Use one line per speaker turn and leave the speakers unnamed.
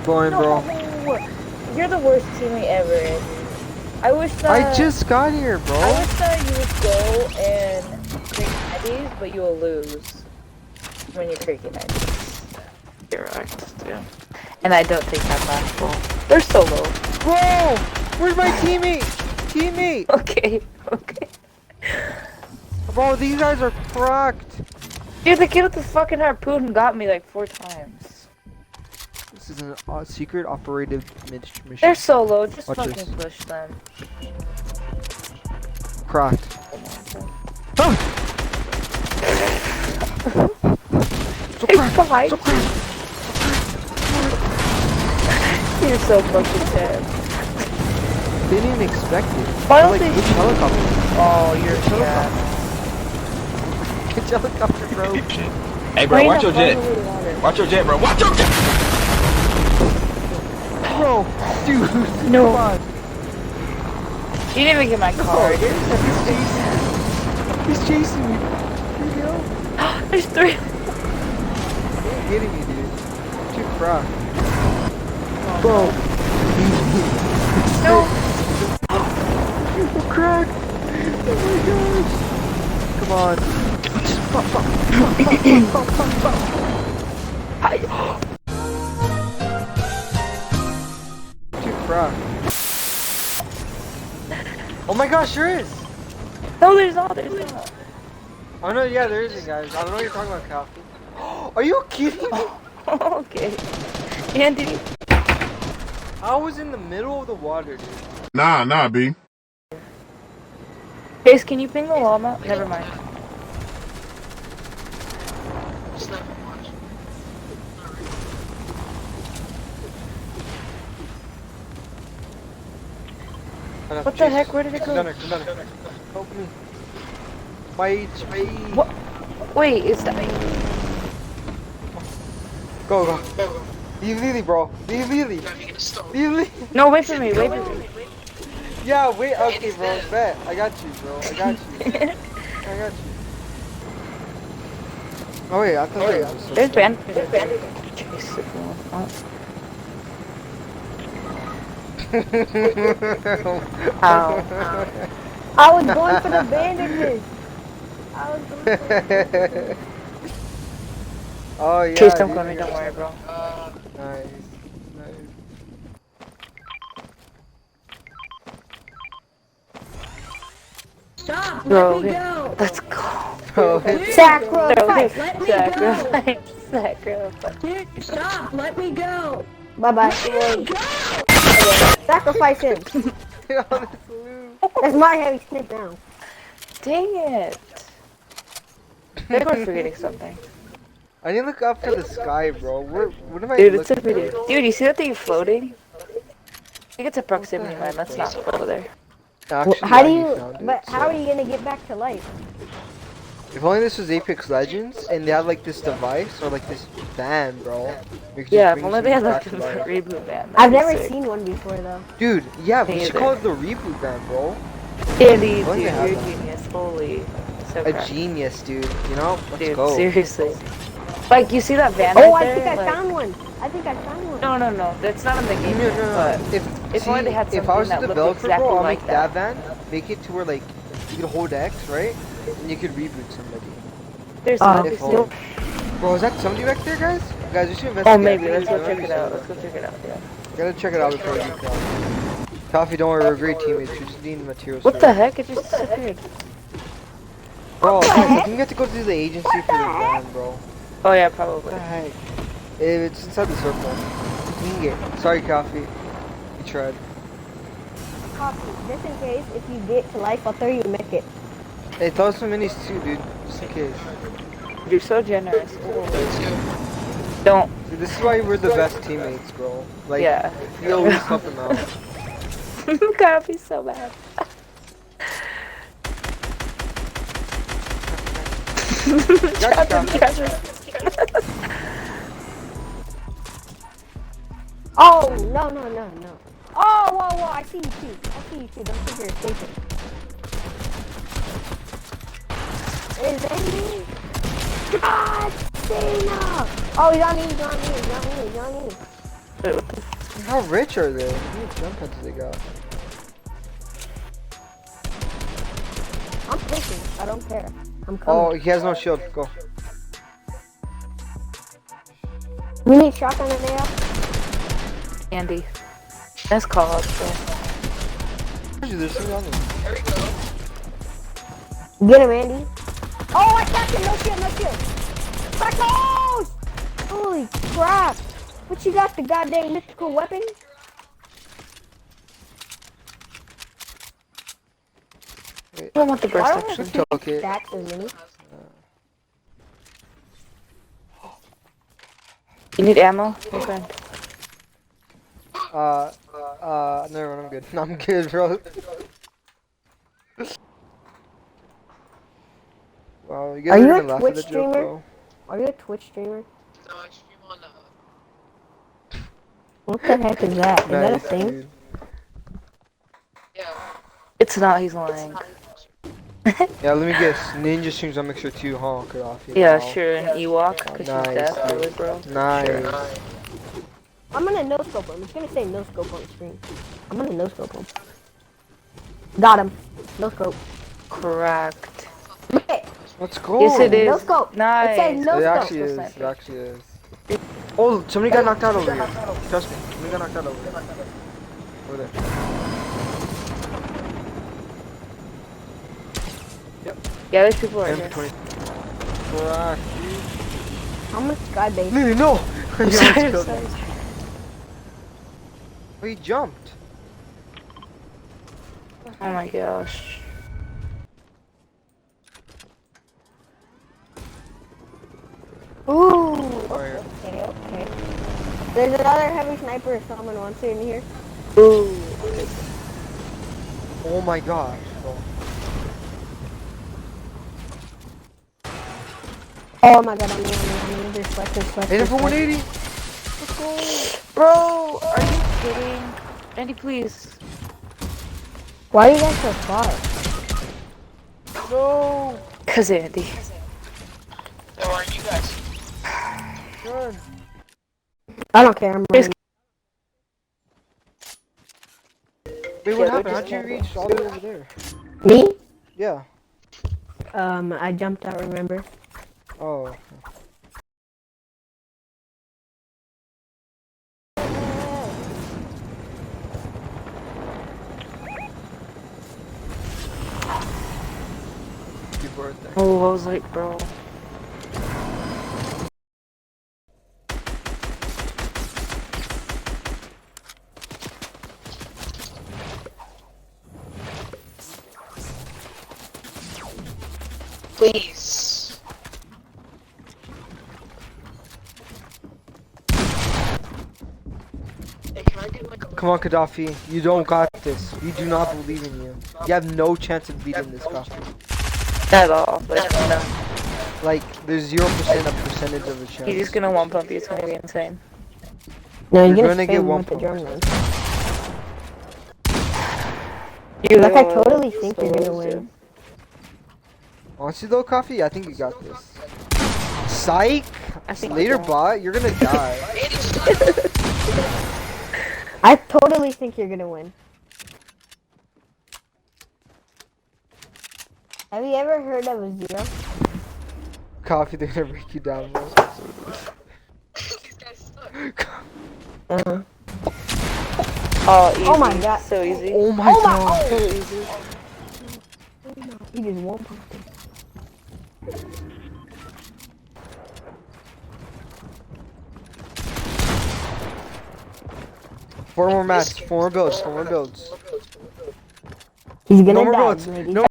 going, bro.
You're the worst teammate ever, Andy. I wish that
I just got here, bro.
I wish that you would go and create IDs, but you will lose when you're creating IDs. You're right, yeah. And I don't think I'm possible. They're so low.
Bro! Where's my teammate? Teammate!
Okay, okay.
Bro, these guys are cracked.
Dude, the kid with the fucking harpoon got me like 4 times.
This is a secret operative mission.
They're so low, just
Watch
fucking
this.
push them.
Cracked. Ah! So cracked.
Behind
So cracked.
You're so fucking dead.
Didn't even expect it.
Why
They're
don't
like,
they-
which helicopter?
Oh, you're
Helicopter.
dead.
Which helicopter, bro?
Hey, bro, watch your jet. Watch your jet, bro. Watch your jet.
Bro, dude.
No.
Come on.
You didn't even get my card. You're such a stupid.
He's chasing me. Here you go.
There's 3.
You're getting me, dude. Too cracked. Bro.
No.
You're cracked. Oh my gosh. Come on. Just pop, pop, pop, pop, pop, pop. Too cracked. Oh my gosh, there is.
No, there's not. There's not.
Oh no, yeah, there isn't, guys. I don't know what you're talking about, Coffee. Are you kidding me?
Okay. Andy.
I was in the middle of the water, dude.
Nah, B.
Chase, can you ping the wall map? Never mind. What the heck? Where did it go?
Come down here. Help me. Wait.
What? Wait, is that...
Go. Leave Lily, bro. Leave Lily.
No, wait for me. Wait for me.
Yeah, wait. Okay, bro. Bet. I got you, bro. I got you. Oh wait, I thought it was
There's Ben. There's Ben. Chase, if you want. Ow.
I was going for the bandages.
Oh yeah.
Chase, don't
dude.
go me. Don't worry, bro.
Nice.
Stop!
Bro,
Let me go!
let's go.
Bro,
Sacrifice! Let me go!
Sacrifice.
Dude, stop! Let me go!
Bye bye.
Let me go!
Sacrifice him. That's my heavy snip now.
Dang it. They're forgetting something.
I need to look up to the sky, bro. What am I
Dude, it's a
looking
video.
for?
Dude, you see that thing floating? I think it's a proximity mine. Let's not go there.
Actually,
How do
yeah, he
you?
found it,
But
so-
how are you gonna get back to life?
If only this was Apex Legends and they had like this device or like this van, bro. We could just
Yeah, if
bring
only they had
something
like
back
a
to life.
reboot van.
I've never seen one before though.
Dude, yeah,
Me
we should
either.
call it the reboot van, bro.
Andy,
Why
dude,
they have
you're a
that?
genius. Holy. So
A
crap.
genius, dude. You know? Let's
Dude,
go.
seriously. Like, you see that van
Oh,
right
I
there?
think I
Like-
found one. I think I found one.
No, that's not in the game
No,
yet,
no,
but
no.
if only they had
If I was
something
the
that looked
developer,
exactly
bro, I'll
like
make
that.
that van, make it to where like you could hold X, right? And you could reboot somebody.
There's
Oh,
nothing
if
still.
only. Bro, is that somebody back there, guys? Guys, we should investigate.
Oh, maybe.
I
Let's
think
go
there's
check it
gotta
out.
be
Let's go check it out, yeah.
something. Gotta check it out before we go. Coffee, don't worry, we're great teammates. We just need materials.
What
for
the
it.
heck? It just disappeared.
Bro, I think you have to go to the agency for the van, bro.
Oh, yeah,
What
probably.
the heck? It's inside the circle. You can get. Sorry, Coffee. You tried.
Coffee, just in case, if you get to life, I'll throw you a medkit.
Hey, throw some minis too, dude. Just in case.
You're so generous. Don't.
Dude, this is why we're the best teammates, bro. Like,
Yeah.
we always help them out.
God, be so bad.
Oh, no. Oh, whoa, I see you too. Don't think you're escaping. Is that me? God, Cena! Oh, he's on me.
How rich are they? How many jump pads do they got?
I'm pushing. I don't care. I'm
Oh,
coming.
he has no shield. Go.
We need shotgun in there.
Andy. That's called.
There's two on them.
Get him, Andy. Oh, I tapped him. No shield, no shield. Psychos! Holy crap. What you got, the goddamn mythical weapon?
I don't want the burst
I don't
action.
have to
Okay.
stacks as many.
You need ammo? Okay.
Never mind, I'm good. I'm good, bro. Wow, you guys
Are you a
gonna laugh at
Twitch
the joke,
streamer?
bro.
Are you a Twitch streamer?
No, I stream on
What the heck is that? Is that a
Nice,
thing?
dude.
yeah.
It's not, he's lying.
Yeah, let me guess. Ninja streams on Mixer 2, huh? Cut off.
Yeah,
Wow.
sure, an Ewok, because
Nice,
she's deaf,
dude.
really, bro.
Nice.
I'm gonna no scope him. It's gonna say no scope on the screen. I'm gonna no scope him. Got him. No scope.
Correct.
Okay.
Let's go.
Yes, it is.
No scope. It
Nice.
says no
It
scope.
actually is. It actually is. Oh, somebody got knocked out over here. Trust me. Somebody got knocked out over here. Over there.
Yeah, there's people right here.
M20. Crack, dude.
How much skybase?
Lily, no!
I'm
You
sorry,
almost
I'm
killed
sorry.
me. Oh, he jumped.
Oh my gosh.
Ooh.
Fire.
Okay, okay. There's another heavy sniper if someone wants it in here.
Ooh.
Oh my gosh. Oh.
Oh my god, I'm near. There's flex, there's flex.
Hit him
there's
for
flex.
180.
Bro, are you kidding? Andy, please.
Why are you guys so far?
No.
Cause Andy.
How are you guys?
Run.
I don't care, I'm running.
Wait, what happened? How'd you reach all the way over there?
Me?
Yeah.
I jumped out, remember?
Oh. Happy birthday.
Oh, I was like, bro.
Please. Hey, can I get like a
Come on, Gaddafi. You don't got this. We do not believe in you. You have no chance of beating this Gaddafi.
Not at all. But no.
Like, there's 0% of percentage of the chance.
He's just gonna one pump you. It's gonna be insane.
No,
You're
you're
gonna
gonna
get
spam
one
with the
point.
drum gun.
You
Like, I totally think you're gonna win.
Honestly though, Coffee, I think you got this. Psych!
I think you
Later,
don't.
bot, you're gonna die.
I totally think you're gonna win. Have you ever heard of a zero?
Coffee, they're gonna break you down, bro.
These guys suck.
Uh-huh.
Oh, easy.
Oh my god.
So easy.
Oh my god.
So easy.
He just one pumped it.
Four more matches, 4 more builds, 4 more builds.
He's gonna
No more
die,
builds.
ladies.
No